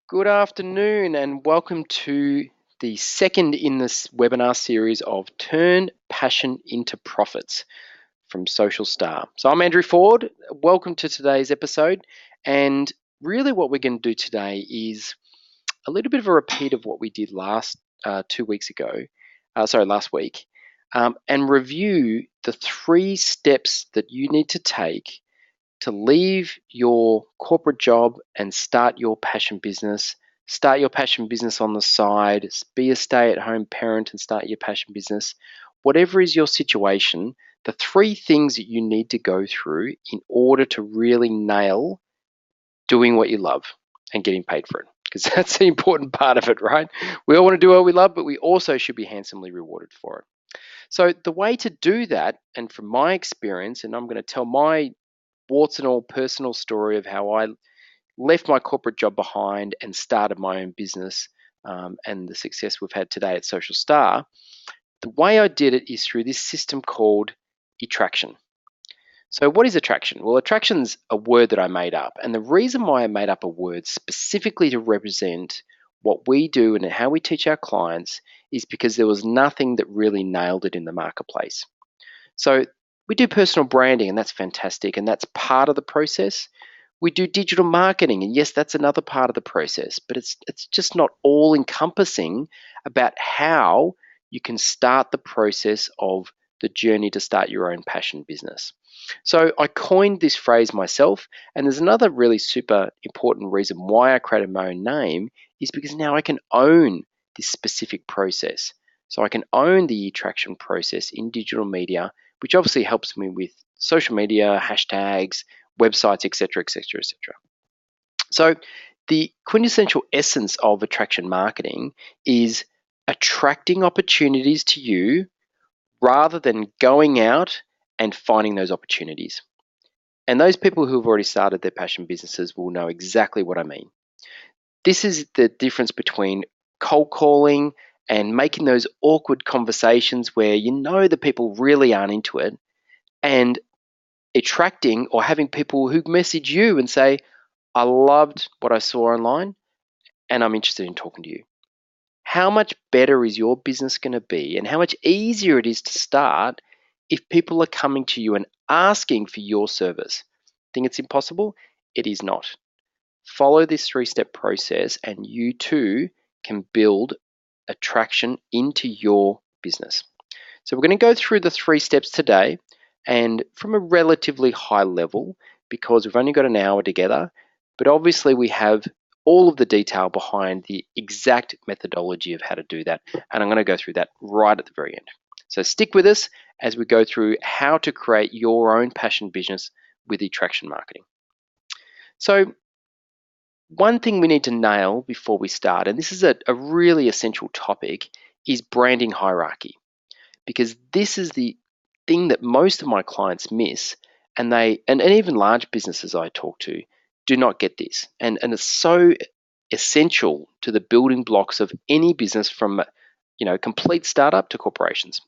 Good afternoon and welcome to the second in this webinar series of Turn Passion into Profits from Social Star. So I'm Andrew Ford. Welcome to today's episode. And really what we're going to do today is a little bit of a repeat of what we did last 2 weeks ago, last week, and review the 3 steps that you need to take to leave your corporate job and start your passion business. Start your passion business on the side, be a stay-at-home parent and start your passion business. Whatever is your situation, the 3 things that you need to go through in order to really nail doing what you love and getting paid for it. Because that's the important part of it, right? We all want to do what we love, but we also should be handsomely rewarded for it. So the way to do that, and from my experience, and I'm going to tell my warts and all personal story of how I left my corporate job behind and started my own business, and the success we've had today at Social Star. The way I did it is through this system called e-traction. So what is attraction? Well, attraction's a word that I made up. And the reason why I made up a word specifically to represent what we do and how we teach our clients is because there was nothing that really nailed it in the marketplace. So we do personal branding, and that's fantastic, and that's part of the process. We do digital marketing, and yes, that's another part of the process, but it's just not all encompassing about how you can start the process of the journey to start your own passion business. So I coined this phrase myself, and there's another really super important reason why I created my own name is because now I can own this specific process. So I can own the attraction process in digital media, which obviously helps me with social media, hashtags, websites, etc., etc., etc. So the quintessential essence of attraction marketing is attracting opportunities to you rather than going out and finding those opportunities. And those people who have already started their passion businesses will know exactly what I mean. This is the difference between cold calling and making those awkward conversations where you know the people really aren't into it, and attracting or having people who message you and say, I loved what I saw online and I'm interested in talking to you. How much better is your business going to be, and how much easier it is to start if people are coming to you and asking for your service? Think it's impossible? It is not. Follow this 3-step process and you too can build attraction into your business. So we're going to go through the 3 steps today, and from a relatively high level because we've only got an hour together, but obviously we have all of the detail behind the exact methodology of how to do that, and I'm going to go through that right at the very end. So stick with us as we go through how to create your own passion business with attraction marketing. So one thing we need to nail before we start, and this is a really essential topic, is branding hierarchy, because this is the thing that most of my clients miss, and even large businesses I talk to do not get this, and it's so essential to the building blocks of any business from complete startup to corporations.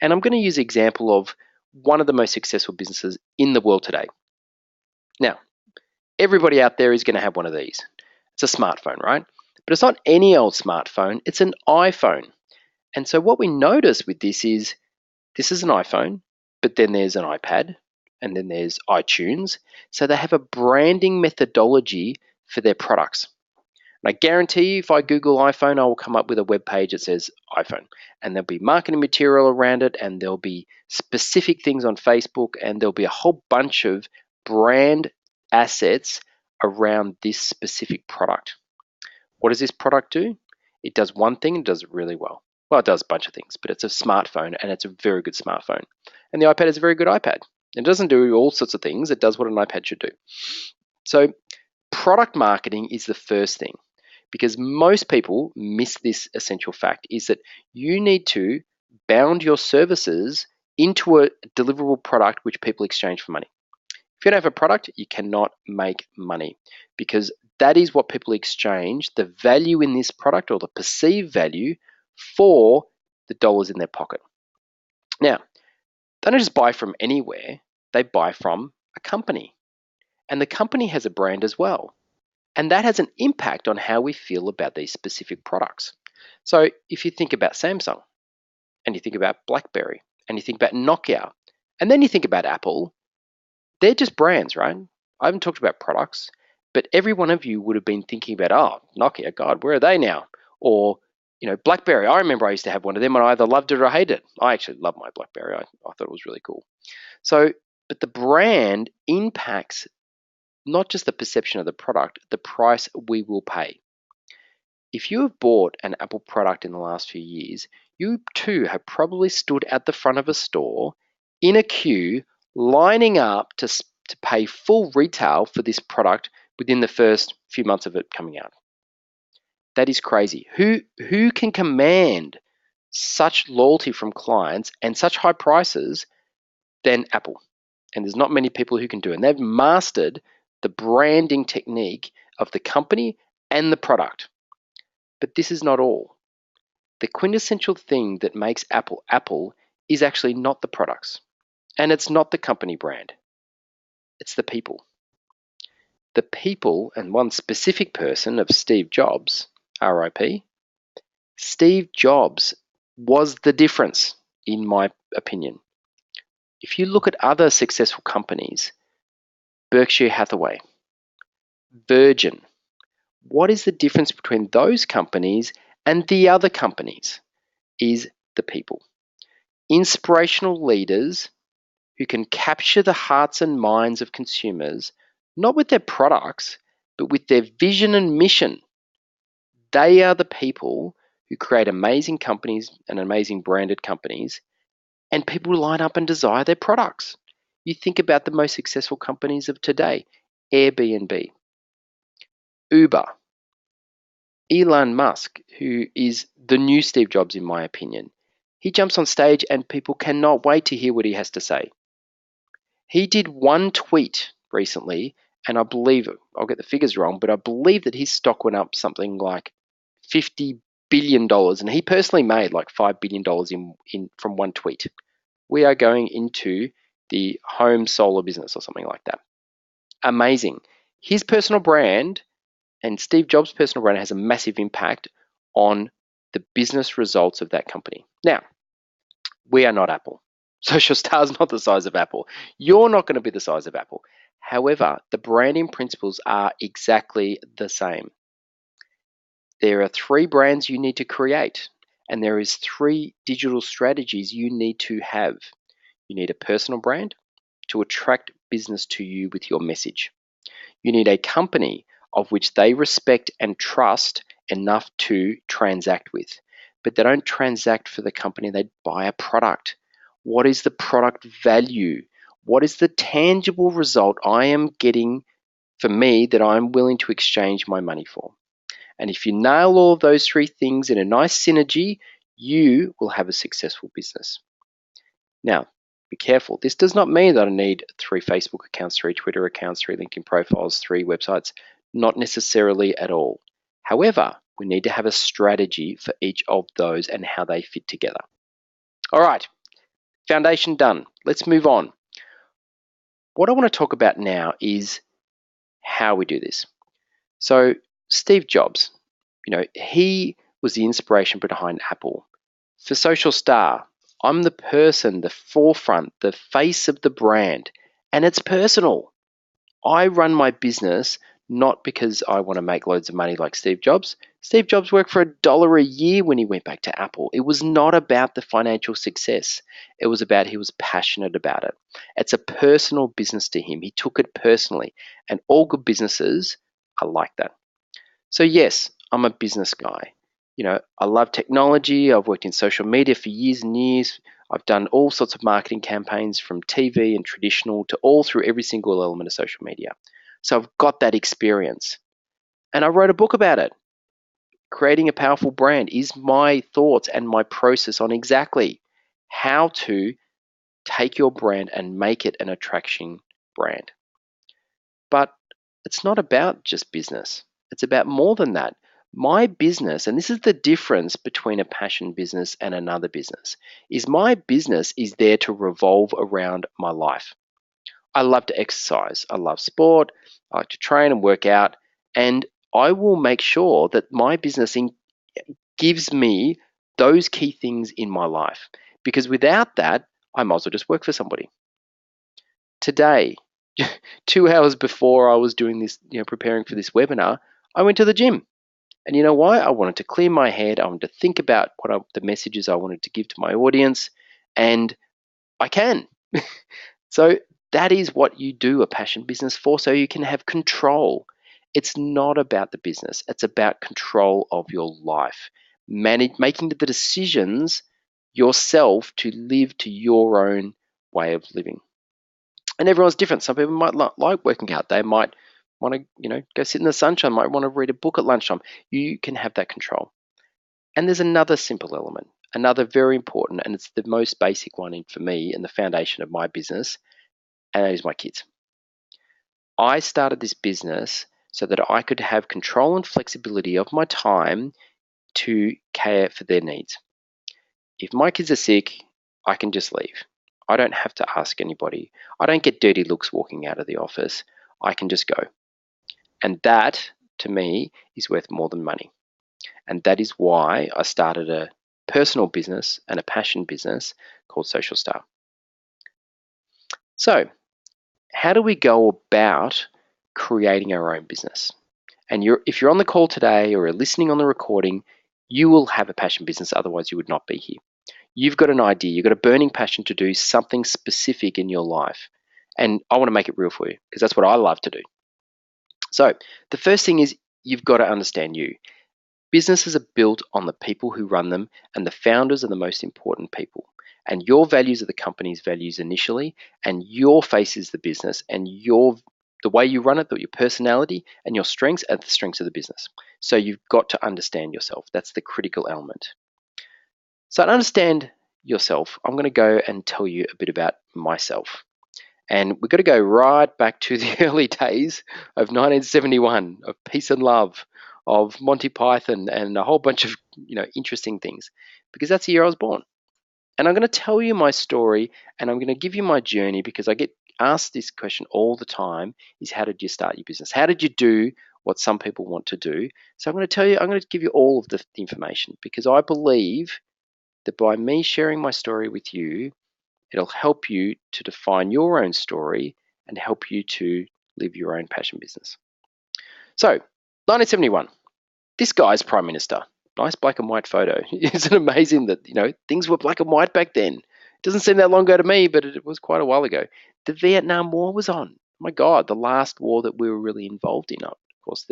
And I'm going to use the example of one of the most successful businesses in the world today. Now, everybody out there is going to have one of these. It's a smartphone, right? But it's not any old smartphone, it's an iPhone. And so what we notice with this is an iPhone, but then there's an iPad, and then there's iTunes. So they have a branding methodology for their products. And I guarantee you, if I Google iPhone, I will come up with a web page that says iPhone. And there'll be marketing material around it, and there'll be specific things on Facebook, and there'll be a whole bunch of brand assets around this specific product. What does this product do? It does one thing and does it really well. Well, it does a bunch of things, but it's a smartphone, and it's a very good smartphone. And the iPad is a very good iPad. It doesn't do all sorts of things. It does what an iPad should do. So product marketing is the first thing, because most people miss this essential fact, is that you need to bound your services into a deliverable product which people exchange for money. If you don't have a product, you cannot make money, because that is what people exchange the value in this product, or the perceived value, for the dollars in their pocket. Now, they don't just buy from anywhere, they buy from a company. And the company has a brand as well. And that has an impact on how we feel about these specific products. So if you think about Samsung, and you think about BlackBerry, and you think about Nokia, and then you think about Apple, they're just brands, right? I haven't talked about products, but every one of you would have been thinking about, oh, Nokia, God, where are they now? Or, BlackBerry. I remember I used to have one of them and I either loved it or hated it. I actually love my BlackBerry. I thought it was really cool. So, but the brand impacts not just the perception of the product, the price we will pay. If you have bought an Apple product in the last few years, you too have probably stood at the front of a store in a queue, lining up to pay full retail for this product within the first few months of it coming out. That is crazy. Who can command such loyalty from clients and such high prices than Apple? And there's not many people who can do it. And they've mastered the branding technique of the company and the product. But this is not all. The quintessential thing that makes Apple Apple is actually not the products. And it's not the company brand. It's the people. The people, and one specific person of Steve Jobs, RIP, Steve Jobs was the difference, in my opinion. If you look at other successful companies, Berkshire Hathaway, Virgin, what is the difference between those companies and the other companies? Is the people. Inspirational leaders who can capture the hearts and minds of consumers, not with their products, but with their vision and mission. They are the people who create amazing companies and amazing branded companies, and people line up and desire their products. You think about the most successful companies of today: Airbnb, Uber, Elon Musk, who is the new Steve Jobs in my opinion. He jumps on stage and people cannot wait to hear what he has to say. He did one tweet recently, and I believe, I'll get the figures wrong, but I believe that his stock went up something like $50 billion, and he personally made like $5 billion from one tweet. We are going into the home solar business or something like that. Amazing. His personal brand and Steve Jobs' personal brand has a massive impact on the business results of that company. Now, we are not Apple. Social Star is not the size of Apple. You're not going to be the size of Apple. However, the branding principles are exactly the same. There are 3 brands you need to create, and there is 3 digital strategies you need to have. You need a personal brand to attract business to you with your message. You need a company of which they respect and trust enough to transact with. But they don't transact for the company, they buy a product. What is the product value? What is the tangible result I am getting for me that I'm willing to exchange my money for? And if you nail all of those 3 things in a nice synergy, you will have a successful business. Now, be careful. This does not mean that I need 3 Facebook accounts, 3 Twitter accounts, 3 LinkedIn profiles, 3 websites. Not necessarily at all. However, we need to have a strategy for each of those and how they fit together. All right, foundation done. Let's move on. What I want to talk about now is how we do this. So Steve Jobs, he was the inspiration behind Apple. For Social Star, I'm the person, the forefront, the face of the brand, and it's personal. I run my business not because I want to make loads of money like Steve Jobs. Steve Jobs worked for $1 a year when he went back to Apple. It was not about the financial success. It was about he was passionate about it. It's a personal business to him. He took it personally, and all good businesses are like that. So yes, I'm a business guy. I love technology. I've worked in social media for years and years. I've done all sorts of marketing campaigns from TV and traditional to all through every single element of social media. So I've got that experience. And I wrote a book about it. Creating a Powerful Brand is my thoughts and my process on exactly how to take your brand and make it an attraction brand. But it's not about just business. It's about more than that. My business, and this is the difference between a passion business and another business, is my business is there to revolve around my life. I love to exercise. I love sport. I like to train and work out. And I will make sure that my business gives me those key things in my life, because without that, I might as well just work for somebody. Today, 2 hours before I was doing this, preparing for this webinar, I went to the gym. And you know why? I wanted to clear my head. I wanted to think about the messages I wanted to give to my audience, and I can. So that is what you do a passion business for, so you can have control. It's not about the business. It's about control of your life, making the decisions yourself to live to your own way of living. And everyone's different. Some people might like working out. They might want to, go sit in the sunshine, might want to read a book at lunchtime. You can have that control. And there's another simple element, another very important, and it's the most basic one for me and the foundation of my business, and that is my kids. I started this business so that I could have control and flexibility of my time to care for their needs. If my kids are sick, I can just leave. I don't have to ask anybody. I don't get dirty looks walking out of the office. I can just go. And that, to me, is worth more than money. And that is why I started a personal business and a passion business called Social Star. So, how do we go about creating our own business? And if you're on the call today or are listening on the recording, you will have a passion business, otherwise you would not be here. You've got an idea, you've got a burning passion to do something specific in your life. And I want to make it real for you, because that's what I love to do. So the first thing is, you've got to understand you. Businesses are built on the people who run them, and the founders are the most important people. And your values are the company's values initially, and your face is the business, and the way you run it, your personality and your strengths are the strengths of the business. So you've got to understand yourself. That's the critical element. So to understand yourself, I'm going to go and tell you a bit about myself. And we've got to go right back to the early days of 1971, of peace and love, of Monty Python, and a whole bunch of interesting things, because that's the year I was born. And I'm going to tell you my story, and I'm going to give you my journey, because I get asked this question all the time: is how did you start your business? How did you do what some people want to do? So I'm going to tell you, I'm going to give you all of the information, because I believe that by me sharing my story with you, it'll help you to define your own story and help you to live your own passion business. So, 1971, this guy's Prime Minister. Nice black and white photo. Isn't it amazing that, things were black and white back then? It doesn't seem that long ago to me, but it was quite a while ago. The Vietnam War was on. My God, the last war that we were really involved in. Of course,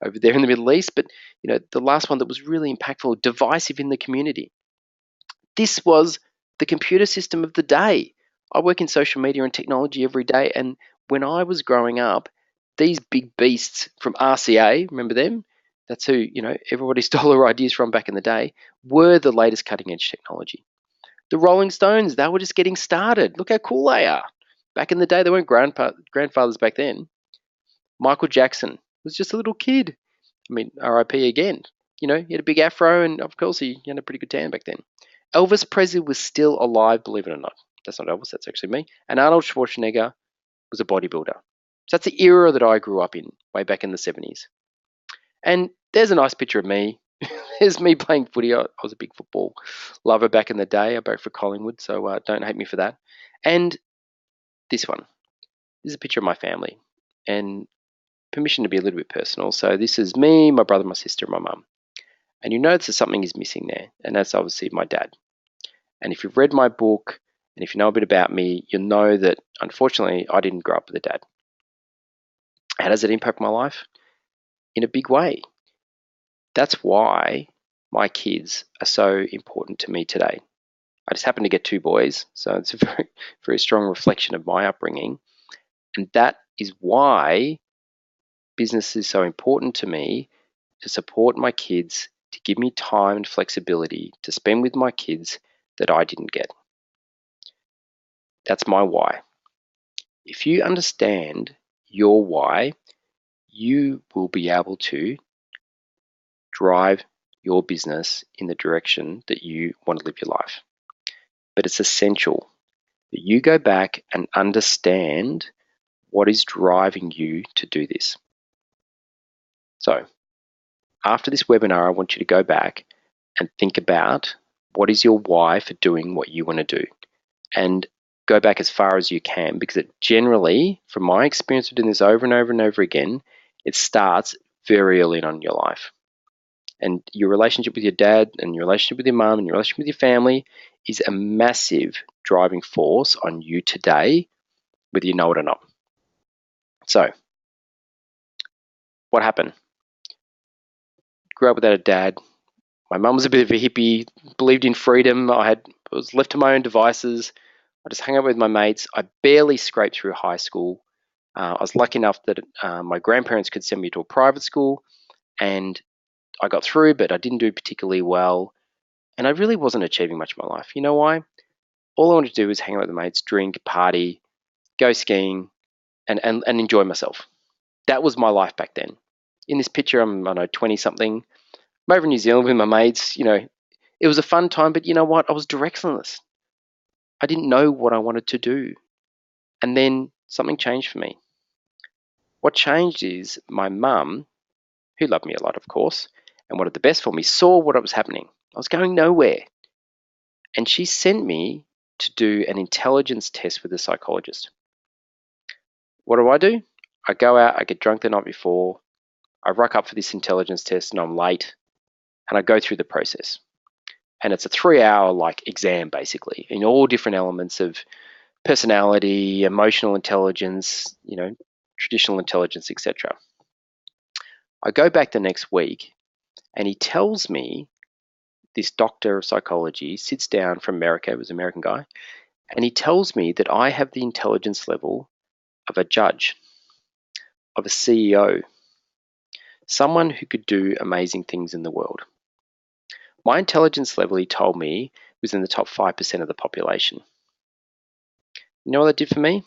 over there in the Middle East, but, the last one that was really impactful, divisive in the community. This was the computer system of the day. I work in social media and technology every day, and when I was growing up, these big beasts from RCA, remember them? That's who, everybody stole their ideas from back in the day, were the latest cutting edge technology. The Rolling Stones, they were just getting started. Look how cool they are. Back in the day, they weren't grandfathers back then. Michael Jackson was just a little kid. I mean, RIP again. He had a big afro, and of course he had a pretty good tan back then. Elvis Presley was still alive, believe it or not. That's not Elvis, that's actually me. And Arnold Schwarzenegger was a bodybuilder. So that's the era that I grew up in, way back in the 70s. And there's a nice picture of me. There's me playing footy. I was a big football lover back in the day. I worked for Collingwood, so don't hate me for that. And this one. This is a picture of my family. And permission to be a little bit personal. So this is me, my brother, my sister, and my mum. And you notice that something is missing there. And that's obviously my dad. And if you've read my book, and if you know a bit about me, you'll know that, unfortunately, I didn't grow up with a dad. How does it impact my life? In a big way. That's why my kids are so important to me today. I just happen to get two boys, so it's a very, very strong reflection of my upbringing. And that is why business is so important to me, to support my kids, to give me time and flexibility to spend with my kids that I didn't get. That's my why. If you understand your why, you will be able to drive your business in the direction that you want to live your life. But it's essential that you go back and understand what is driving you to do this. So after this webinar, I want you to go back and think about what is your why for doing what you want to do, and go back as far as you can, because it generally, from my experience of doing this over and over and over again, it starts very early on in your life. And your relationship with your dad and your relationship with your mum and your relationship with your family is a massive driving force on you today, whether you know it or not. So, what happened? Grew up without a dad. My mum was a bit of a hippie, believed in freedom. I was left to my own devices. I just hung out with my mates. I barely scraped through high school. I was lucky enough that my grandparents could send me to a private school, and I got through, but I didn't do particularly well. And I really wasn't achieving much in my life. You know why? All I wanted to do was hang out with my mates, drink, party, go skiing, and enjoy myself. That was my life back then. In this picture, I don't know, 20 something. I'm over in New Zealand with my mates. It was a fun time, but you know what? I was directionless. I didn't know what I wanted to do. And then something changed for me. What changed is my mum, who loved me a lot, of course, and wanted the best for me, saw what was happening. I was going nowhere. And she sent me to do an intelligence test with a psychologist. What do? I go out, I get drunk the night before, I rock up for this intelligence test and I'm late, and I go through the process. And it's a 3-hour exam basically, in all different elements of personality, emotional intelligence, traditional intelligence, etc. I go back the next week and he tells me, this doctor of psychology sits down from America, it was an American guy, and he tells me that I have the intelligence level of a judge, of a CEO, someone who could do amazing things in the world. My intelligence level, he told me, was in the top 5% of the population. You know what that did for me?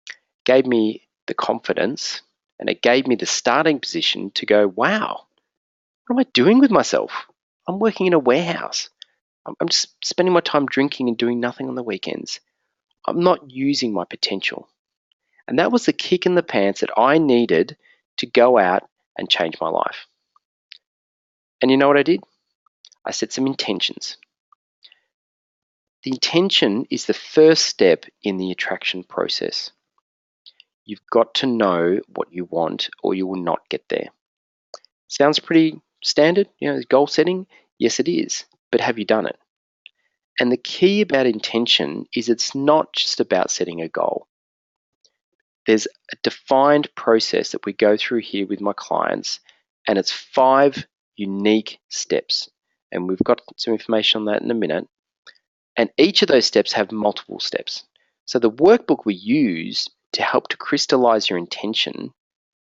It gave me the confidence, and it gave me the starting position to go, wow, what am I doing with myself? I'm working in a warehouse. I'm just spending my time drinking and doing nothing on the weekends. I'm not using my potential. And that was the kick in the pants that I needed to go out and change my life. And you know what I did? I set some intentions. The intention is the first step in the attraction process. You've got to know what you want or you will not get there. Sounds pretty standard, goal setting? Yes, it is. But have you done it? And the key about intention is it's not just about setting a goal. There's a defined process that we go through here with my clients, and it's 5 unique steps. And we've got some information on that in a minute. And each of those steps have multiple steps. So the workbook we use to help to crystallize your intention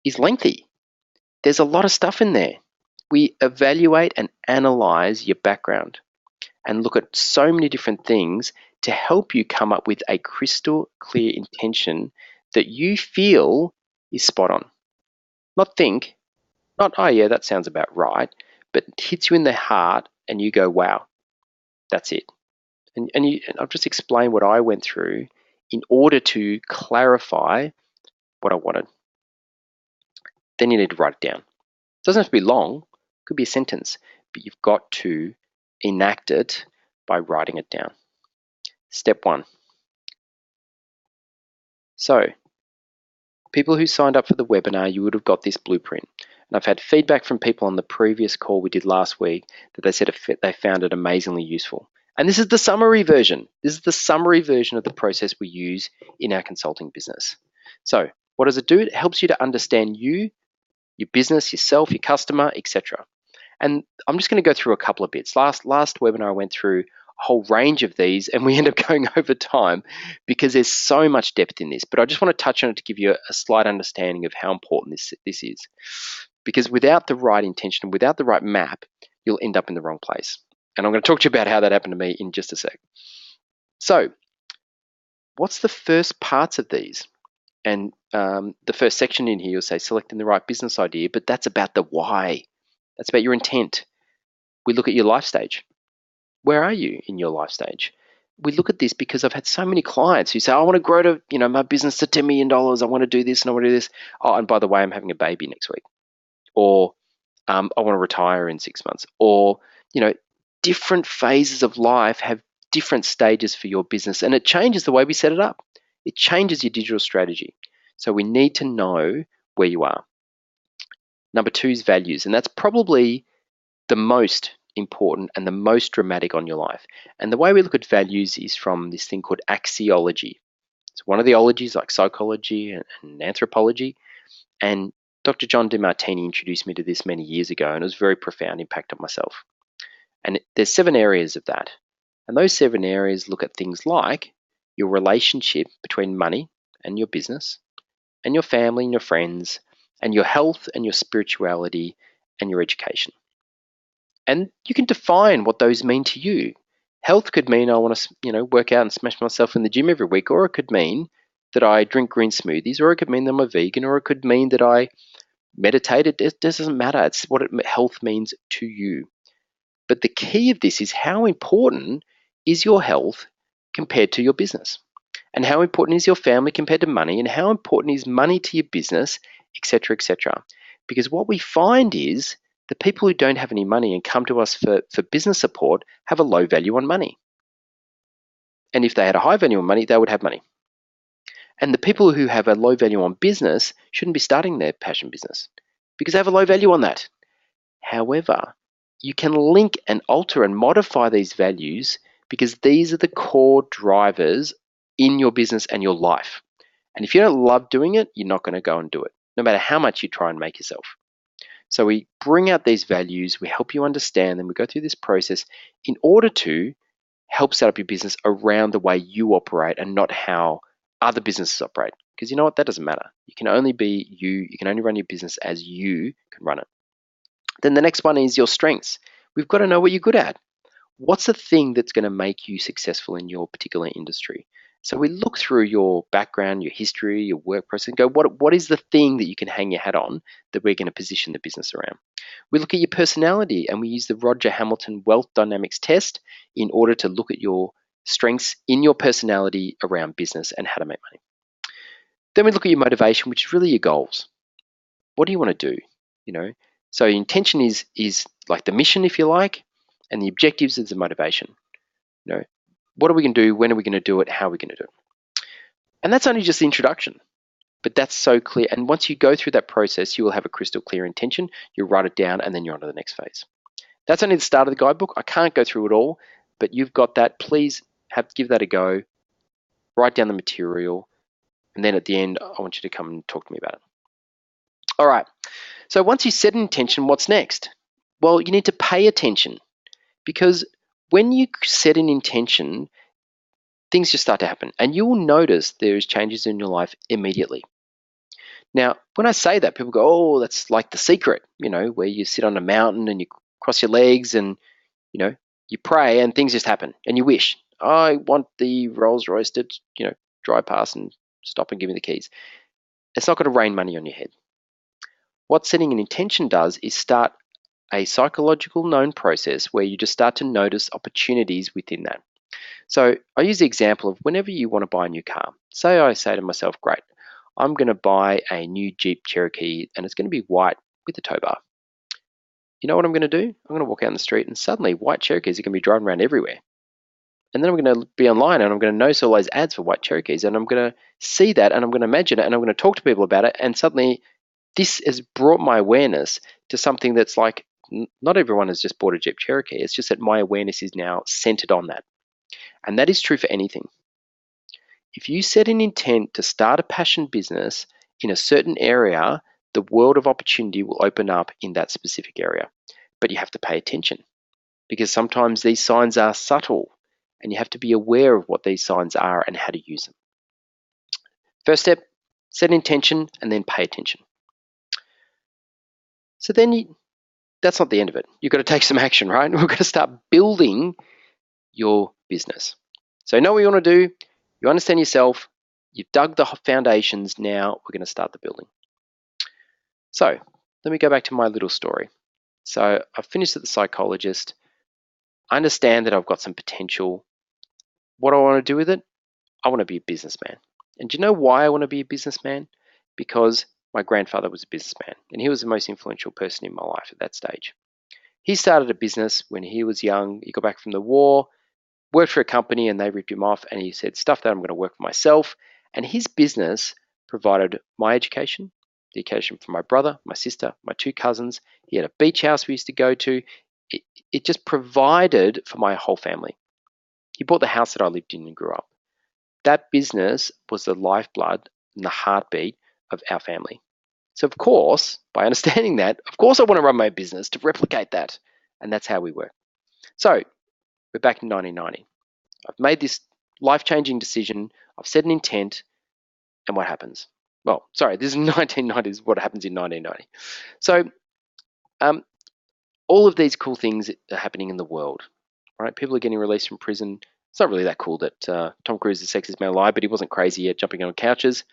is lengthy. There's a lot of stuff in there. We evaluate and analyze your background and look at so many different things to help you come up with a crystal clear intention that you feel is spot on. Not think, not, oh yeah, that sounds about right, but it hits you in the heart and you go, wow, that's it. And I'll just explain what I went through in order to clarify what I wanted. Then you need to write it down. It doesn't have to be long, it could be a sentence, but you've got to enact it by writing it down. Step 1. So, people who signed up for the webinar, you would have got this blueprint. And I've had feedback from people on the previous call we did last week that they said they found it amazingly useful. And this is the summary version. This is the summary version of the process we use in our consulting business. So what does it do? It helps you to understand you, your business, yourself, your customer, etc. And I'm just going to go through a couple of bits. Last webinar, I went through a whole range of these, and we end up going over time because there's so much depth in this. But I just want to touch on it to give you a slight understanding of how important this is. Because without the right intention, without the right map, you'll end up in the wrong place. And I'm going to talk to you about how that happened to me in just a sec. So, what's the first parts of these? And the first section in here, you'll say selecting the right business idea, but that's about the why. That's about your intent. We look at your life stage. Where are you in your life stage? We look at this because I've had so many clients who say, I want to grow to, my business to $10 million. I want to do this and I want to do this. Oh, and by the way, I'm having a baby next week. or I want to retire in 6 months, or, different phases of life have different stages for your business, and it changes the way we set it up. It changes your digital strategy. So we need to know where you are. Number 2 is values, and that's probably the most important and the most dramatic on your life. And the way we look at values is from this thing called axiology. It's one of the ologies like psychology and anthropology. And Dr. John DeMartini introduced me to this many years ago, and it was a very profound impact on myself. And there's 7 areas of that. And those 7 areas look at things like your relationship between money and your business, and your family and your friends, and your health and your spirituality and your education. And you can define what those mean to you. Health could mean I want to, work out and smash myself in the gym every week, or it could mean that I drink green smoothies, or it could mean that I'm a vegan, or it could mean that I meditate. It doesn't matter. It's what health means to you. But the key of this is how important is your health compared to your business? And how important is your family compared to money? And how important is money to your business, etc., etc.? Because what we find is the people who don't have any money and come to us for business support have a low value on money. And if they had a high value on money, they would have money. And the people who have a low value on business shouldn't be starting their passion business because they have a low value on that. However, you can link and alter and modify these values because these are the core drivers in your business and your life. And if you don't love doing it, you're not going to go and do it, no matter how much you try and make yourself. So we bring out these values, we help you understand them, we go through this process in order to help set up your business around the way you operate and not how other businesses operate. Because you know what? That doesn't matter. You can only be you. You can only run your business as you can run it. Then the next one is your strengths. We've got to know what you're good at. What's the thing that's going to make you successful in your particular industry? So we look through your background, your history, your work process, and go, what is the thing that you can hang your hat on that we're going to position the business around? We look at your personality, and we use the Roger Hamilton Wealth Dynamics test in order to look at your strengths in your personality around business and how to make money. Then we look at your motivation, which is really your goals. What do you want to do? So intention is like the mission, if you like, and the objectives is the motivation. What are we going to do? When are we going to do it? How are we going to do it? And that's only just the introduction, but that's so clear. And once you go through that process, you will have a crystal clear intention. You write it down, and then you're on to the next phase. That's only the start of the guidebook. I can't go through it all, but you've got that. Please give that a go. Write down the material, and then at the end, I want you to come and talk to me about it. All right. So once you set an intention, what's next? Well, you need to pay attention, because when you set an intention, things just start to happen, and you will notice there's changes in your life immediately. Now, when I say that, people go, oh, that's like The Secret, where you sit on a mountain and you cross your legs and, you pray and things just happen and you wish, I want the Rolls Royce to, drive past and stop and give me the keys. It's not going to rain money on your head. What setting an intention does is start a psychological known process where you just start to notice opportunities within that. So I use the example of whenever you want to buy a new car. Say I say to myself, great, I'm going to buy a new Jeep Cherokee and it's going to be white with a tow bar. You know what I'm going to do? I'm going to walk out in the street and suddenly white Cherokees are going to be driving around everywhere. And then I'm going to be online and I'm going to notice all those ads for white Cherokees and I'm going to see that and I'm going to imagine it and I'm going to talk to people about it, and suddenly this has brought my awareness to something that's like, not everyone has just bought a Jeep Cherokee. It's just that my awareness is now centered on that. And that is true for anything. If you set an intent to start a passion business in a certain area, the world of opportunity will open up in that specific area. But you have to pay attention, because sometimes these signs are subtle and you have to be aware of what these signs are and how to use them. First step, set an intention and then pay attention. So then that's not the end of it. You've got to take some action, right? We've got to start building your business. So know what you want to do. You understand yourself. You've dug the foundations. Now we're going to start the building. So let me go back to my little story. So I've finished at the psychologist. I understand that I've got some potential. What do I want to do with it? I want to be a businessman. And do you know why I want to be a businessman? Because my grandfather was a businessman, and he was the most influential person in my life at that stage. He started a business when he was young. He got back from the war, worked for a company, and they ripped him off, and he said, stuff that, I'm going to work for myself. And his business provided my education, the education for my brother, my sister, my two cousins. He had a beach house we used to go to. It just provided for my whole family. He bought the house that I lived in and grew up. That business was the lifeblood and the heartbeat of our family. So of course, by understanding that, of course I want to run my business to replicate that. And that's how we work. So we're back in 1990. I've made this life-changing decision. I've set an intent. And what happens? Well, sorry, this is 1990s, what happens in 1990. So all of these cool things are happening in the world, right? People are getting released from prison. It's not really that cool that Tom Cruise is the sexiest man alive, but he wasn't crazy yet jumping on couches.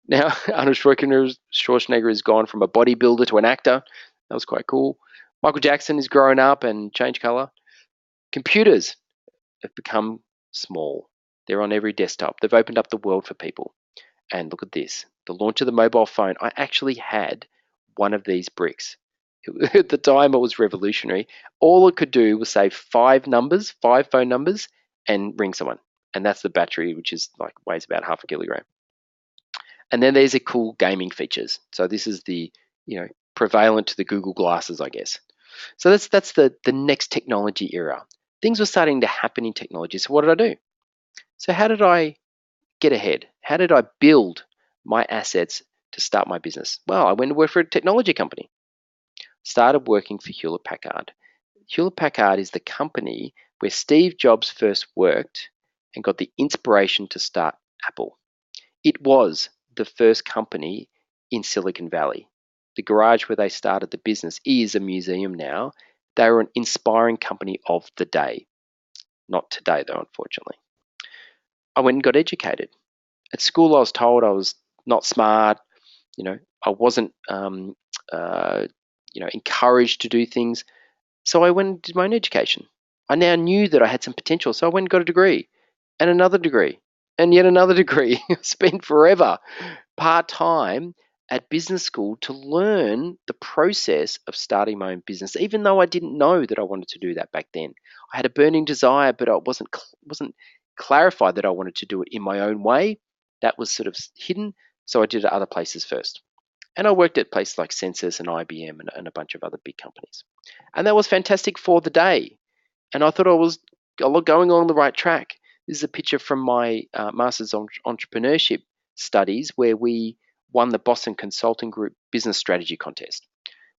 Now, Arnold Schwarzenegger has gone from a bodybuilder to an actor. That was quite cool. Michael Jackson has grown up and changed color. Computers have become small. They're on every desktop. They've opened up the world for people. And look at this. The launch of the mobile phone. I actually had one of these bricks. At the time, it was revolutionary. All it could do was save five phone numbers, and ring someone. And that's the battery, which is like weighs about half a kilogram. And then there's the cool gaming features. So this is the, prevalent to the Google glasses, I guess. So that's the next technology era. Things were starting to happen in technology. So what did I do? So how did I get ahead? How did I build my assets to start my business? Well, I went to work for a technology company. Started working for Hewlett Packard. Hewlett Packard is the company where Steve Jobs first worked and got the inspiration to start Apple. It was the first company in Silicon Valley. The garage where they started the business is a museum now. They were an inspiring company of the day. Not today, though, unfortunately. I went and got educated. At school, I was told I was not smart. I wasn't, encouraged to do things. So I went and did my own education. I now knew that I had some potential. So I went and got a degree and another degree and yet another degree. Spent forever part-time at business school to learn the process of starting my own business, even though I didn't know that I wanted to do that back then. I had a burning desire, but I wasn't clarified that I wanted to do it in my own way. That was sort of hidden, so I did it at other places first. And I worked at places like Census and IBM and a bunch of other big companies. And that was fantastic for the day. And I thought I was going along the right track. This is a picture from my Master's Entrepreneurship studies where we won the Boston Consulting Group Business Strategy Contest.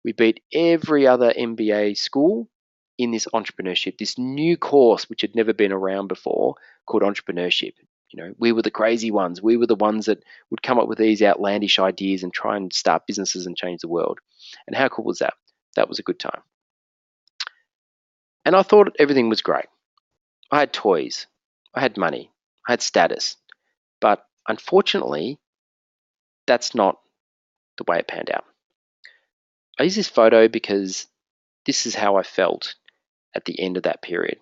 We beat every other MBA school in this entrepreneurship, this new course which had never been around before called entrepreneurship. We were the crazy ones. We were the ones that would come up with these outlandish ideas and try and start businesses and change the world. And how cool was that? That was a good time. And I thought everything was great. I had toys. I had money. I had status. But unfortunately, that's not the way it panned out. I use this photo because this is how I felt at the end of that period.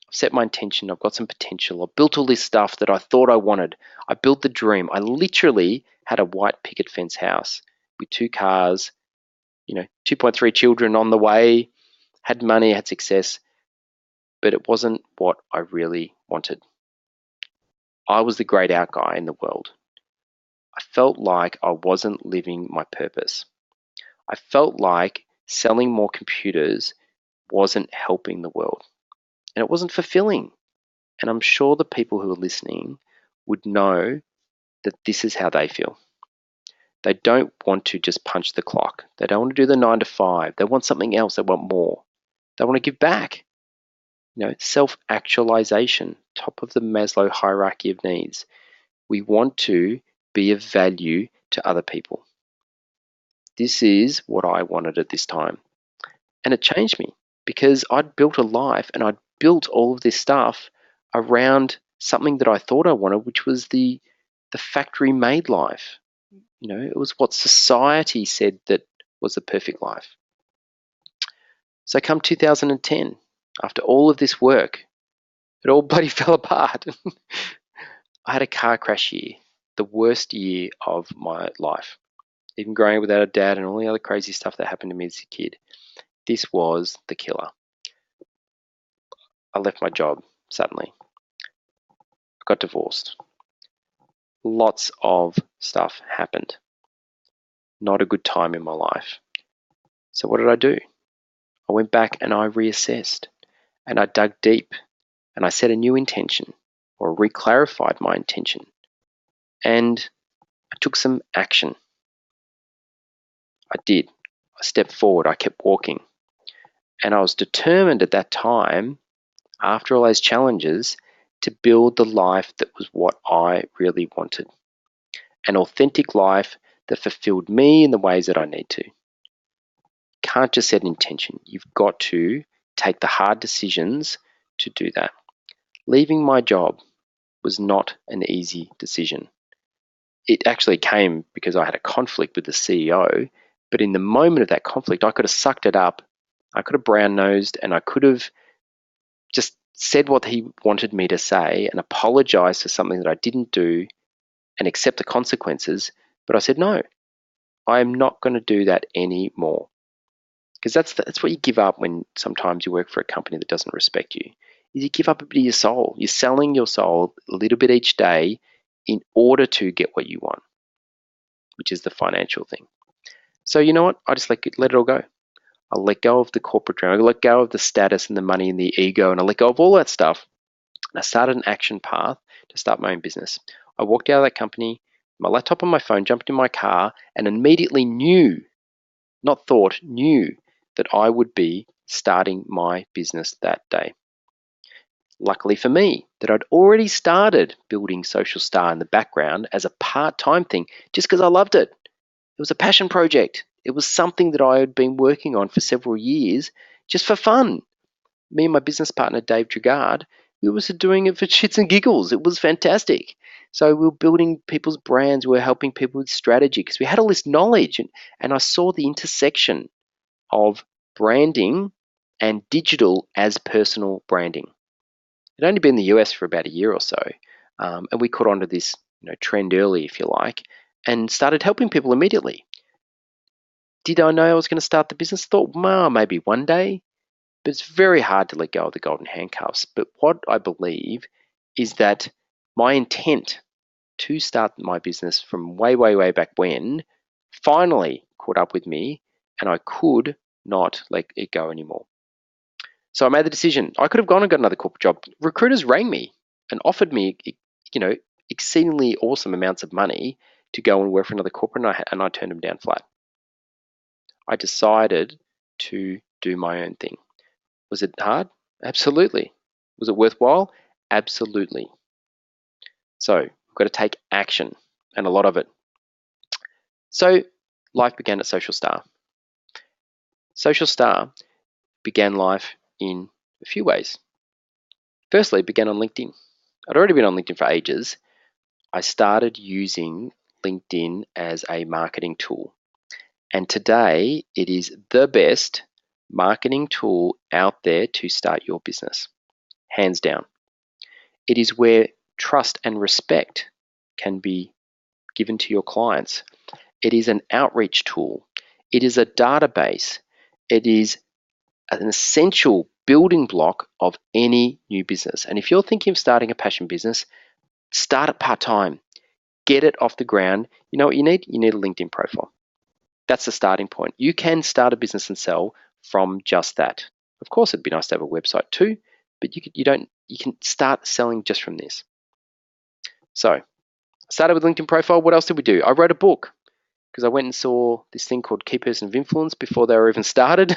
I've set my intention. I've got some potential. I've built all this stuff that I thought I wanted. I built the dream. I literally had a white picket fence house with 2 cars, 2.3 children on the way, had money, had success, but it wasn't what I really wanted. I was the grayed out guy in the world. I felt like I wasn't living my purpose. I felt like selling more computers wasn't helping the world. And it wasn't fulfilling. And I'm sure the people who are listening would know that this is how they feel. They don't want to just punch the clock. They don't want to do the 9 to 5. They want something else. They want more. They want to give back. Self-actualization, top of the Maslow hierarchy of needs. We want to be of value to other people. This is what I wanted at this time. And it changed me because I'd built a life and I'd built all of this stuff around something that I thought I wanted, which was the factory made life. It was what society said that was the perfect life. So come 2010, after all of this work, it all bloody fell apart. I had a car crash year, the worst year of my life. even growing up without a dad and all the other crazy stuff that happened to me as a kid, this was the killer. I left my job suddenly. I got divorced. Lots of stuff happened. Not a good time in my life. So what did I do? I went back and I reassessed and I dug deep and I set a new intention or reclarified my intention and I took some action. I did. I stepped forward. I kept walking. And I was determined at that time, after all those challenges, to build the life that was what I really wanted. An authentic life that fulfilled me in the ways that I need to. Can't just set an intention. You've got to take the hard decisions to do that. Leaving my job was not an easy decision. It actually came because I had a conflict with the CEO, but in the moment of that conflict, I could have sucked it up. I could have brown-nosed and I could have just said what he wanted me to say and apologized for something that I didn't do and accept the consequences. But I said, no, I am not going to do that anymore. Because that's what you give up when sometimes you work for a company that doesn't respect you. Is you give up a bit of your soul. You're selling your soul a little bit each day in order to get what you want, which is the financial thing. So you know what? I just let it all go. I let go of the corporate dream. I let go of the status and the money and the ego, and I let go of all that stuff. And I started an action path to start my own business. I walked out of that company, my laptop and my phone, jumped in my car, and immediately knew, not thought, knew that I would be starting my business that day. Luckily for me, that I'd already started building Social Star in the background as a part-time thing just because I loved it. It was a passion project. It was something that I had been working on for several years just for fun. Me and my business partner, Dave Trigard, we were doing it for shits and giggles. It was fantastic. So we were building people's brands. We were helping people with strategy because we had all this knowledge. And I saw the intersection of branding and digital as personal branding. I'd only been in the US for about a year or so. And we caught onto this trend early, if you like, and started helping people immediately. Did I know I was going to start the business? Thought, well, maybe one day. But it's very hard to let go of the golden handcuffs. But what I believe is that my intent to start my business from way, way, way back when finally caught up with me and I could not let it go anymore. So I made the decision. I could have gone and got another corporate job. Recruiters rang me and offered me, exceedingly awesome amounts of money to go and work for another corporate, and I turned them down flat. I decided to do my own thing. Was it hard? Absolutely. Was it worthwhile? Absolutely. So we've got to take action, and a lot of it. So life began at Social Star. Social Star began life in a few ways. Firstly, it began on LinkedIn. I'd already been on LinkedIn for ages. I started using LinkedIn as a marketing tool. And today, it is the best marketing tool out there to start your business. Hands down. It is where trust and respect can be given to your clients. It is an outreach tool. It is a database. It is an essential building block of any new business. And if you're thinking of starting a passion business, start it part-time. Get it off the ground. You know what you need? You need a LinkedIn profile. That's the starting point. You can start a business and sell from just that. Of course, it'd be nice to have a website too, but you can start selling just from this. So I started with LinkedIn profile. What else did we do? I wrote a book because I went and saw this thing called Key Person of Influence before they were even started.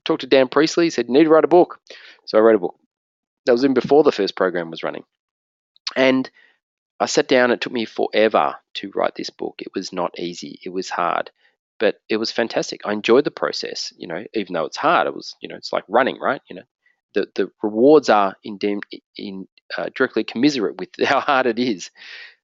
Talked to Dan Priestley. He said, you need to write a book. So I wrote a book. That was even before the first program was running. And I sat down. It took me forever to write this book. It was not easy. It was hard, but it was fantastic. I enjoyed the process, even though it's hard. It was, it's like running, right? The rewards are directly commiserate with how hard it is.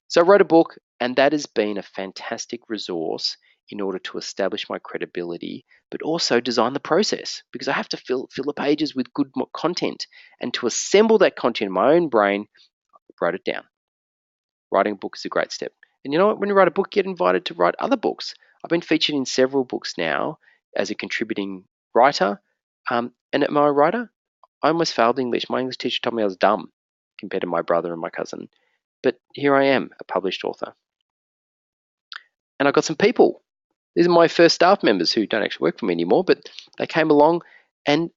So I wrote a book, and that has been a fantastic resource in order to establish my credibility, but also design the process because I have to fill the pages with good content. And to assemble that content in my own brain, I wrote it down. Writing a book is a great step. And you know what? When you write a book, you get invited to write other books. I've been featured in several books now as a contributing writer. And am I a writer? I almost failed English. My English teacher told me I was dumb compared to my brother and my cousin. But here I am, a published author. And I got some people. These are my first staff members who don't actually work for me anymore, but they came along and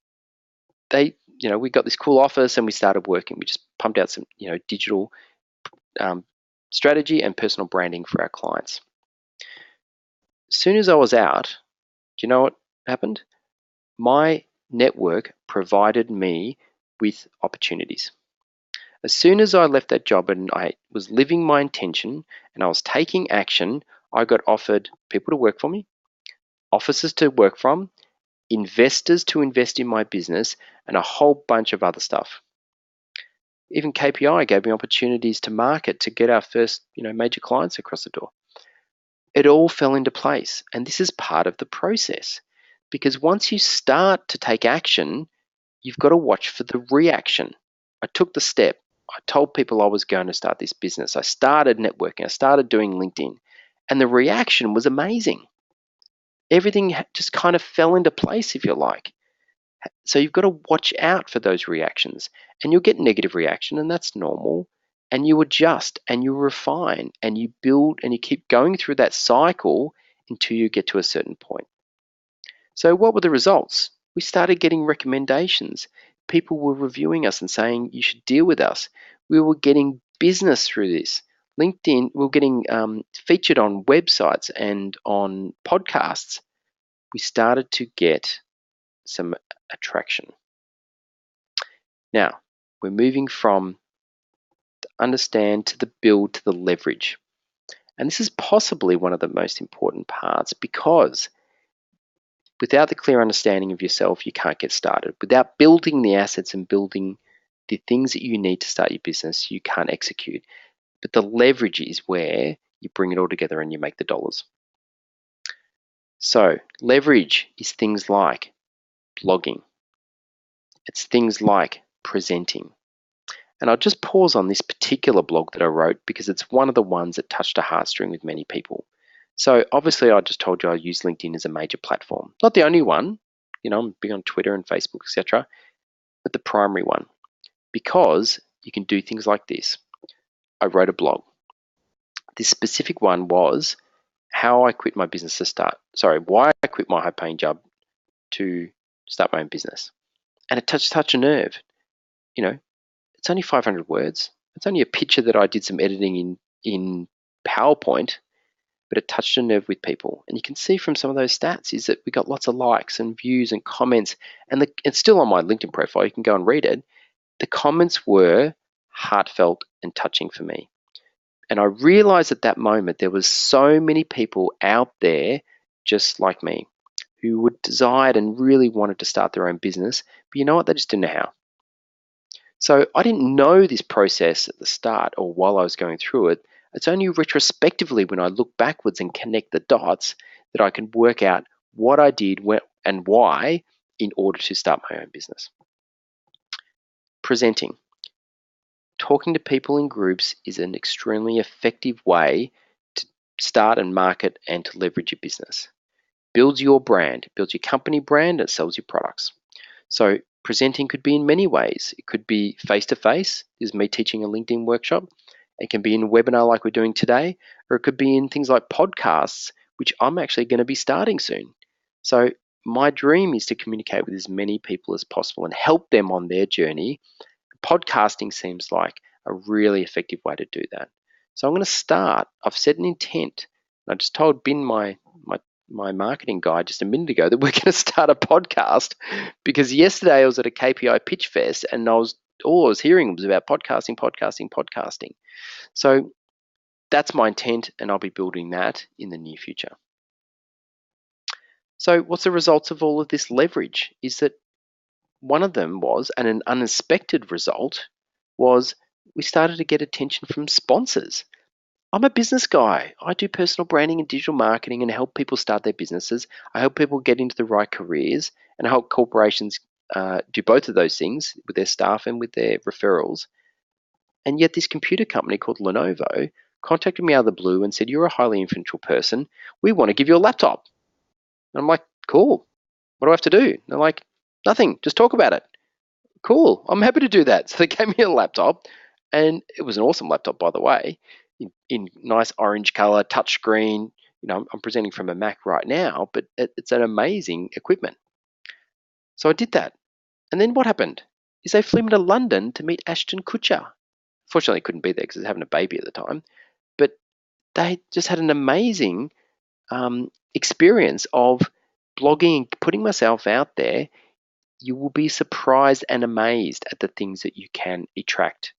we got this cool office and we started working. We just pumped out some, digital strategy and personal branding for our clients. As soon as I was out, do you know what happened? My network provided me with opportunities. As soon as I left that job and I was living my intention and I was taking action, I got offered people to work for me, offices to work from, investors to invest in my business, and a whole bunch of other stuff. Even KPI gave me opportunities to market to get our first, major clients across the door. It all fell into place, and this is part of the process. Because once you start to take action, you've got to watch for the reaction. I took the step. I told people I was going to start this business. I started networking. I started doing LinkedIn, and the reaction was amazing. Everything just kind of fell into place, if you like. So you've got to watch out for those reactions, and you'll get negative reaction, and that's normal. And you adjust and you refine and you build and you keep going through that cycle until you get to a certain point. So what were the results? We started getting recommendations. People were reviewing us and saying you should deal with us. We were getting business through this. LinkedIn, we were getting featured on websites and on podcasts. We started to get some attraction. Now, we're moving from the understand to the build to the leverage. And this is possibly one of the most important parts, because without the clear understanding of yourself, you can't get started. Without building the assets and building the things that you need to start your business, you can't execute. But the leverage is where you bring it all together and you make the dollars. So leverage is things like blogging. It's things like presenting. And I'll just pause on this particular blog that I wrote because it's one of the ones that touched a heartstring with many people. So obviously I just told you I use LinkedIn as a major platform. Not the only one, I'm big on Twitter and Facebook, etc., but the primary one, because you can do things like this. I wrote a blog. This specific one was why I quit my high-paying job to start my own business. And it touched a nerve. It's only 500 words. It's only a picture that I did some editing in PowerPoint, but it touched a nerve with people. And you can see from some of those stats is that we got lots of likes and views and comments. And it's still on my LinkedIn profile. You can go and read it. The comments were heartfelt and touching for me. And I realized at that moment there was so many people out there just like me who would desired and really wanted to start their own business. But you know what? They just didn't know how. So I didn't know this process at the start or while I was going through it. It's only retrospectively when I look backwards and connect the dots that I can work out what I did and why in order to start my own business. Presenting. Talking to people in groups is an extremely effective way to start and market and to leverage your business. Builds your brand, builds your company brand, and sells your products. So presenting could be in many ways. It could be face-to-face, is me teaching a LinkedIn workshop. It can be in a webinar like we're doing today, or it could be in things like podcasts, which I'm actually going to be starting soon. So my dream is to communicate with as many people as possible and help them on their journey. Podcasting seems like a really effective way to do that. So I'm going to start. I've set an intent. I just told Ben, my marketing guy, just a minute ago that we're going to start a podcast, because yesterday I was at a KPI pitch fest and all I was hearing was about podcasting. So that's my intent, and I'll be building that in the near future. So what's the results of all of this leverage is that one of them was, and an unexpected result was, we started to get attention from sponsors. I'm a business guy. I do personal branding and digital marketing and help people start their businesses. I help people get into the right careers and I help corporations do both of those things with their staff and with their referrals. And yet this computer company called Lenovo contacted me out of the blue and said, "You're a highly influential person. We want to give you a laptop." And I'm like, "Cool. What do I have to do?" And they're like, "Nothing. Just talk about it." Cool. I'm happy to do that. So they gave me a laptop, and it was an awesome laptop, by the way, in nice orange color, touchscreen. I'm presenting from a Mac right now, but it's an amazing equipment. So I did that. And then what happened is they flew me to London to meet Ashton Kutcher. Fortunately, I couldn't be there because I was having a baby at the time. But they just had an amazing experience of blogging and putting myself out there. You will be surprised and amazed at the things that you can attract.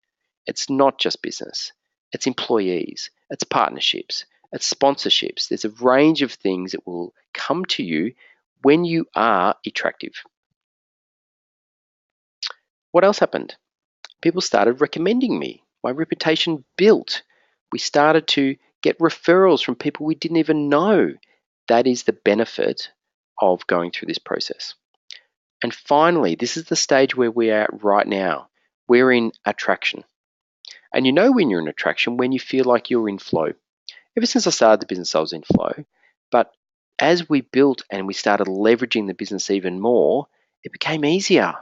It's not just business, it's employees, it's partnerships, it's sponsorships. There's a range of things that will come to you when you are attractive. What else happened? People started recommending me. My reputation built. We started to get referrals from people we didn't even know. That is the benefit of going through this process. And finally, this is the stage where we are at right now. We're in attraction. And you know when you're in attraction when you feel like you're in flow. Ever since I started the business, I was in flow. But as we built and we started leveraging the business even more, it became easier.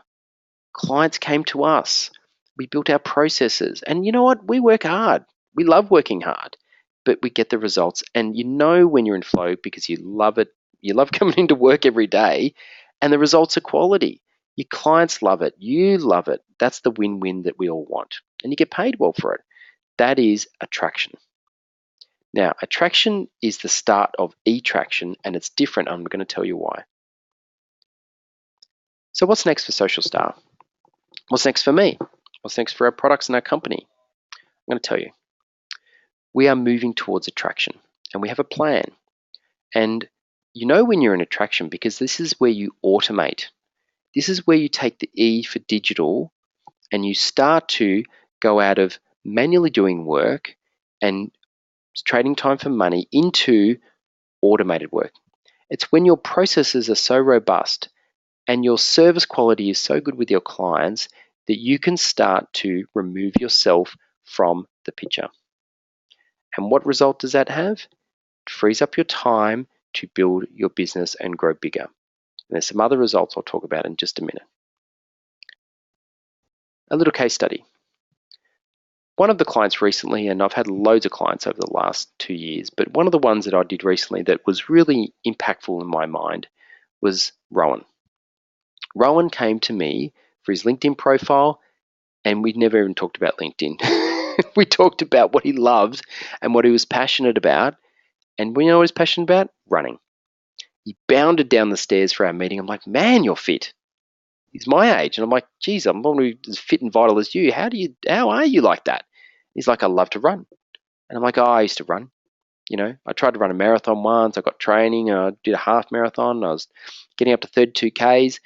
Clients came to us. We built our processes. And you know what? We work hard. We love working hard, but we get the results. And you know when you're in flow because you love it. You love coming into work every day, and the results are quality. Your clients love it. You love it. That's the win-win that we all want. And you get paid well for it. That is attraction. Now, attraction is the start of e-traction, and it's different. I'm going to tell you why. So what's next for Social Star? What's next for me? What's next for our products and our company? I'm going to tell you. We are moving towards attraction, and we have a plan. And you know when you're in attraction because this is where you automate. This is where you take the E for digital and you start to go out of manually doing work and trading time for money into automated work. It's when your processes are so robust and your service quality is so good with your clients that you can start to remove yourself from the picture. And what result does that have? It frees up your time to build your business and grow bigger. And there's some other results I'll talk about in just a minute. A little case study. One of the clients recently, and I've had loads of clients over the last 2 years, but one of the ones that I did recently that was really impactful in my mind was Rowan. Rowan came to me for his LinkedIn profile, and we'd never even talked about LinkedIn. We talked about what he loved and what he was passionate about. And we know what he's passionate about? Running. He bounded down the stairs for our meeting. I'm like, "Man, you're fit." He's my age. And I'm like, "Geez, I'm not as fit and vital as you. How are you like that?" He's like, "I love to run." And I'm like, "Oh, I used to run. I tried to run a marathon once. I got training. I did a half marathon. I was getting up to 32 Ks,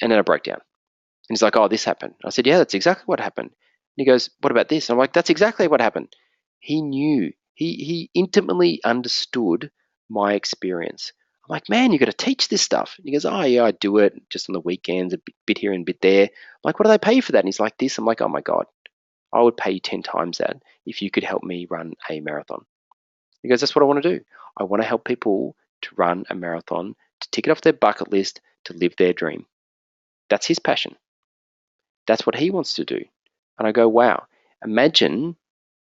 and then I broke down." And he's like, "Oh, this happened." I said, "Yeah, that's exactly what happened." And he goes, "What about this?" And I'm like, "That's exactly what happened." He knew. He intimately understood my experience. I'm like, "Man, you got to teach this stuff." And he goes, "Oh, yeah, I do it just on the weekends, a bit here and a bit there." I'm like, "What do they pay you for that?" And he's like, "This." I'm like, "Oh my God, I would pay you 10 times that if you could help me run a marathon." He goes, "That's what I want to do. I want to help people to run a marathon, to tick it off their bucket list, to live their dream." That's his passion. That's what he wants to do. And I go, wow, imagine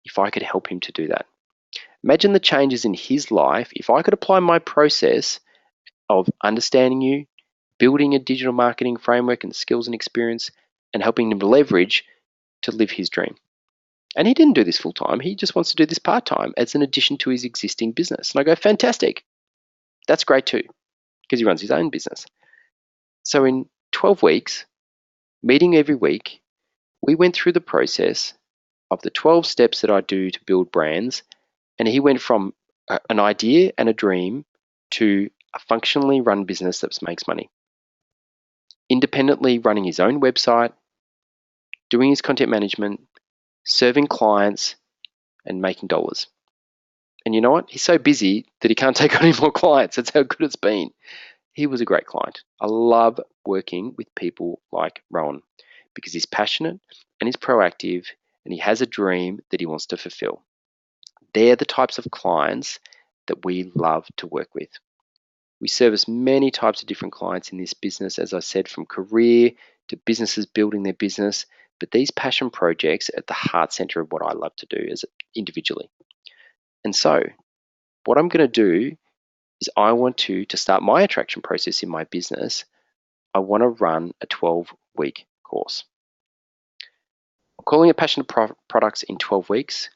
if I could help him to do that. Imagine the changes in his life if I could apply my process of understanding you, building a digital marketing framework and skills and experience, and helping him to leverage to live his dream. And he didn't do this full time. He just wants to do this part time as an addition to his existing business. And I go, fantastic. That's great too, because he runs his own business. So in 12 weeks, meeting every week, we went through the process of the 12 steps that I do to build brands. And he went from an idea and a dream to a functionally run business that makes money. Independently running his own website, doing his content management, serving clients, and making dollars. And you know what? He's so busy that he can't take on any more clients. That's how good it's been. He was a great client. I love working with people like Rowan because he's passionate and he's proactive and he has a dream that he wants to fulfill. they're the types of clients that we love to work with. We service many types of different clients in this business, as I said, from career to businesses building their business. But these passion projects are at the heart center of what I love to do as individually. And so, what I'm going to do is I want to start my attraction process in my business. I want to run a 12-week course. I'm calling it Passion Products in 12 weeks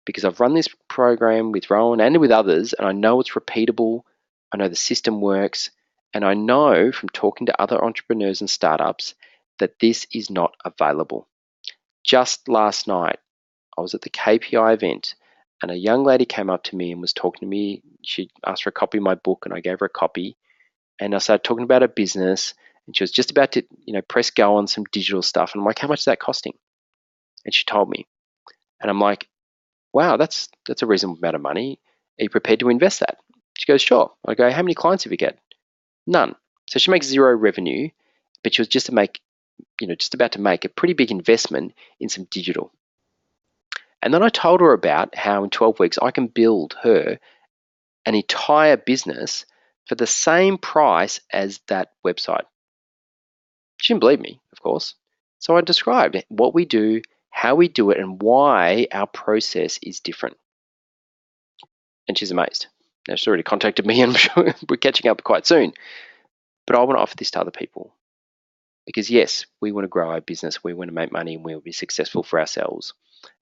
because I've run this program with Rowan and with others, and I know it's repeatable. I know the system works, and I know from talking to other entrepreneurs and startups that this is not available. Just last night, I was at the KPI event, and a young lady came up to me and was talking to me. She asked for a copy of my book, and I gave her a copy. And I started talking about her business, and she was just about to, press go on some digital stuff. And I'm like, how much is that costing? And she told me, and I'm like, wow, that's a reasonable amount of money. Are you prepared to invest that? She goes, sure. I go, how many clients have you got? None. So she makes zero revenue, but she was just about to make a pretty big investment in some digital. And then I told her about how in 12 weeks I can build her an entire business for the same price as that website. She didn't believe me, of course. So I described what we do, how we do it, and why our process is different. And she's amazed. Now, she's already contacted me, and I'm sure we're catching up quite soon. But I want to offer this to other people. Because yes, we want to grow our business, we want to make money, and we will be successful for ourselves.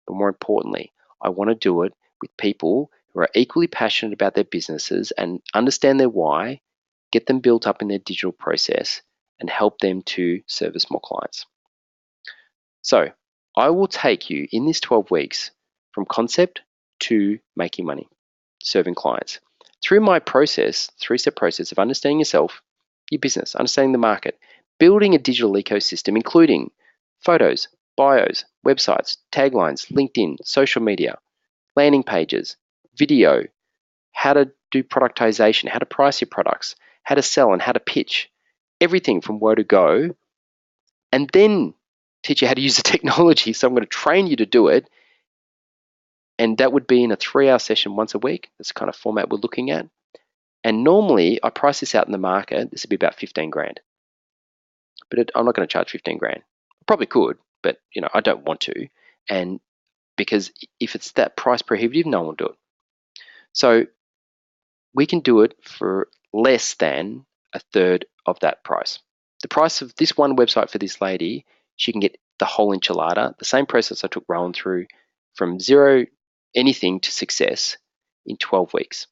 But more importantly, I want to do it with people who are equally passionate about their businesses and understand their why, get them built up in their digital process, and help them to service more clients. So I will take you in this 12 weeks from concept to making money, serving clients. Through my process, 3-step process of understanding yourself, your business, understanding the market, building a digital ecosystem, including photos, bios, websites, taglines, LinkedIn, social media, landing pages, video, how to do productization, how to price your products, how to sell and how to pitch, everything from where to go, and then teach you how to use the technology. So I'm going to train you to do it. And that would be in a 3-hour session once a week. That's the kind of format we're looking at. And normally I price this out in the market. This would be about 15 grand. But I'm not going to charge 15 grand. I probably could, but I don't want to. And because if it's that price prohibitive, no one will do it. So we can do it for less than a third of that price. The price of this one website for this lady, she can get the whole enchilada, the same process I took Rowan through from zero anything to success in 12 weeks.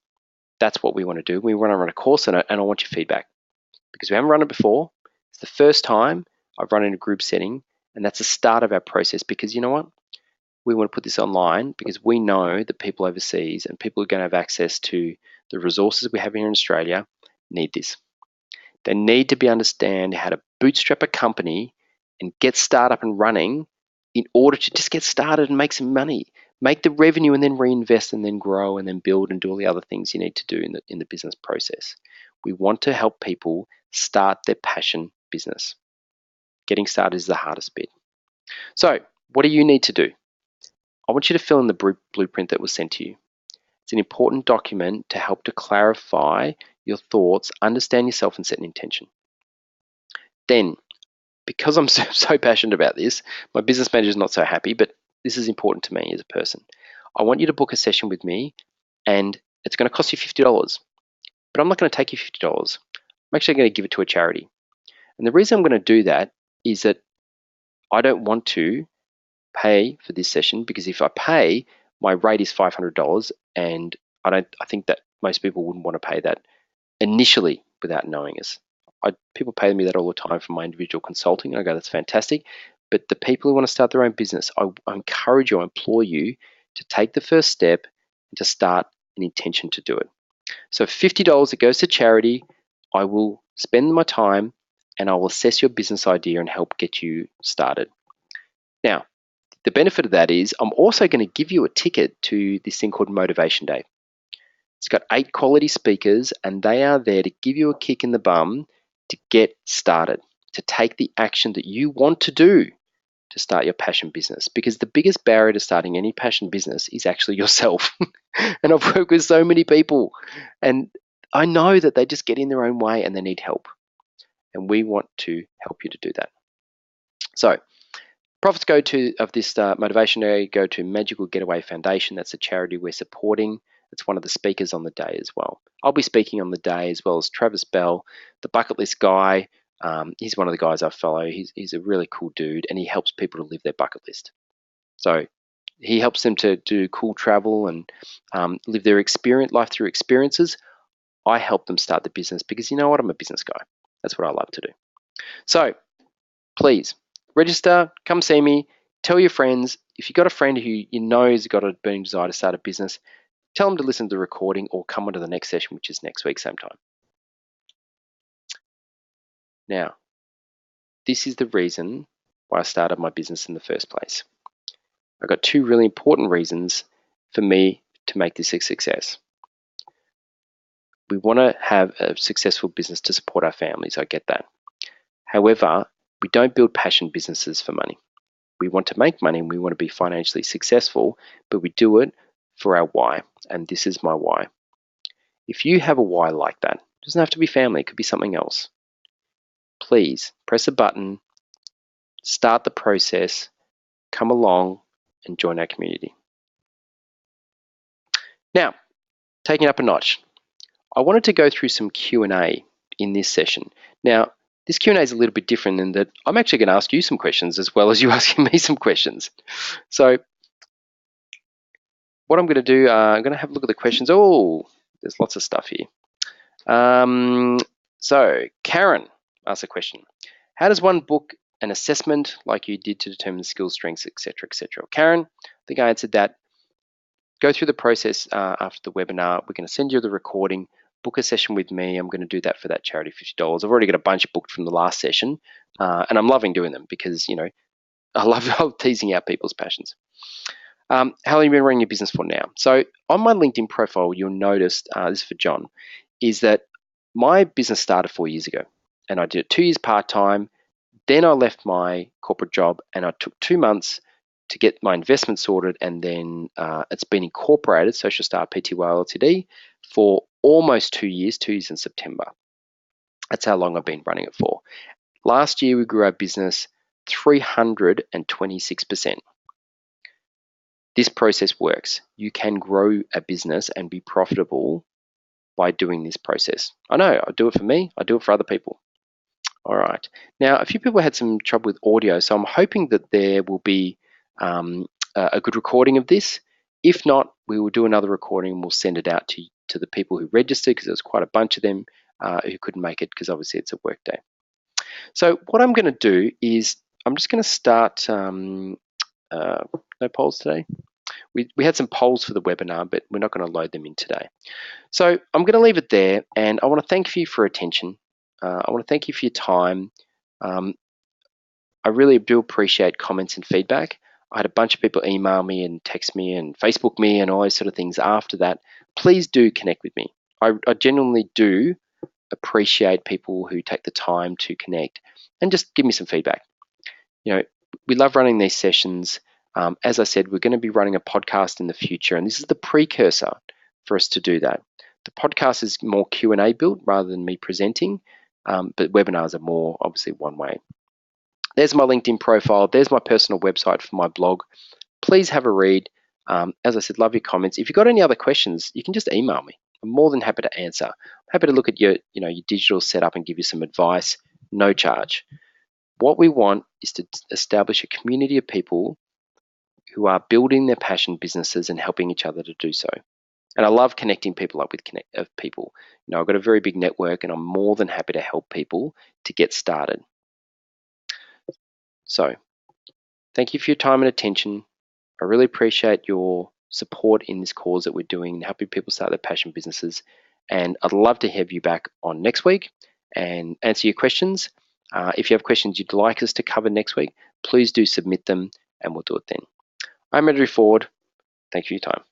That's what we want to do. We want to run a course, and I want your feedback because we haven't run it before. It's the first time I've run in a group setting, and that's the start of our process because you know what? We want to put this online because we know that people overseas and people who are going to have access to the resources we have here in Australia need this. They need to understand how to bootstrap a company and get started up and running in order to just get started and make some money, make the revenue and then reinvest and then grow and then build and do all the other things you need to do in the business process. We want to help people start their passion business. Getting started is the hardest bit. So what do you need to do? I want you to fill in the blueprint that was sent to you. It's an important document to help to clarify your thoughts, understand yourself, and set an intention. Then, because I'm so passionate about this, my business manager is not so happy, but this is important to me as a person. I want you to book a session with me, and it's going to cost you $50. But I'm not going to take you $50. I'm actually going to give it to a charity. And the reason I'm going to do that is that I don't want to pay for this session because if I pay, my rate is $500, and I think that most people wouldn't want to pay that initially without knowing us. People pay me that all the time for my individual consulting, and I go, that's fantastic. But the people who want to start their own business, I encourage you, I implore you to take the first step and to start an intention to do it. So $50 that goes to charity, I will spend my time and I will assess your business idea and help get you started. Now, the benefit of that is I'm also going to give you a ticket to this thing called Motivation Day. It's got 8 quality speakers, and they are there to give you a kick in the bum to get started, to take the action that you want to do. to start your passion business, because the biggest barrier to starting any passion business is actually yourself. And I've worked with so many people, and I know that they just get in their own way and they need help. And we want to help you to do that. So profits of this motivation area go to Magical Getaway Foundation. That's a charity we're supporting. It's one of the speakers on the day as well. I'll be speaking on the day, as well as Travis Bell, the bucket list guy. He's one of the guys I follow. He's a really cool dude, and he helps people to live their bucket list. So he helps them to do cool travel and live their life through experiences. I help them start the business because, you know what, I'm a business guy. That's what I love to do. So please register, come see me, tell your friends. If you've got a friend who you know has got a burning desire to start a business, tell them to listen to the recording or come onto the next session, which is next week, same time. Now, this is the reason why I started my business in the first place. I've got two really important reasons for me to make this a success. We want to have a successful business to support our families. I get that. However, we don't build passion businesses for money. We want to make money and we want to be financially successful, but we do it for our why. And this is my why. If you have a why like that, it doesn't have to be family, it could be something else. Please press a button, start the process, come along and join our community. Now, taking it up a notch, I wanted to go through some Q&A in this session. Now, this Q&A is a little bit different in that I'm actually going to ask you some questions as well as you asking me some questions. So what I'm going to do, I'm going to have a look at the questions. Oh, there's lots of stuff here. So Karen asked a question. How does one book an assessment like you did to determine the skills, strengths, etc., etc.? Karen, I think I answered that. Go through the process after the webinar. We're going to send you the recording. Book a session with me. I'm going to do that for that charity, $50. I've already got a bunch booked from the last session, and I'm loving doing them because, you know, I love teasing out people's passions. How long have you been running your business for now? So on my LinkedIn profile, you'll notice, this is for John, is that my business started 4 years ago, and I did it 2 years part-time. Then I left my corporate job, and I took 2 months to get my investment sorted, and then it's been incorporated, Social Star Pty Ltd, for almost 2 years, 2 years in September. That's how long I've been running it for. Last year, we grew our business 326%. This process works. You can grow a business and be profitable by doing this process. I know, I do it for me, I do it for other people. All right. Now, a few people had some trouble with audio, so I'm hoping that there will be a good recording of this. If not, we will do another recording and we'll send it out to the people who registered, because there's quite a bunch of them who couldn't make it because obviously it's a work day. So what I'm going to do is I'm just going to start, no polls today. We had some polls for the webinar, but we're not going to load them in today. So I'm going to leave it there, and I want to thank you for your attention. I want to thank you for your time. I really do appreciate comments and feedback. I had a bunch of people email me and text me and Facebook me and all those sort of things after that. Please do connect with me. I genuinely do appreciate people who take the time to connect and just give me some feedback. You know, we love running these sessions. As I said, we're going to be running a podcast in the future, and this is the precursor for us to do that. The podcast is more Q&A built rather than me presenting, but webinars are more obviously one way. There's my LinkedIn profile. There's my personal website for my blog. Please have a read. As I said, love your comments. If you've got any other questions, you can just email me. I'm more than happy to answer. I'm happy to look at your digital setup and give you some advice, no charge. What we want is to establish a community of people who are building their passion businesses and helping each other to do so. And I love connecting people up with people. You know, I've got a very big network, and I'm more than happy to help people to get started. So, thank you for your time and attention. I really appreciate your support in this cause that we're doing and helping people start their passion businesses. And I'd love to have you back on next week and answer your questions. If you have questions you'd like us to cover next week, please do submit them and we'll do it then. I'm Andrew Ford. Thank you for your time.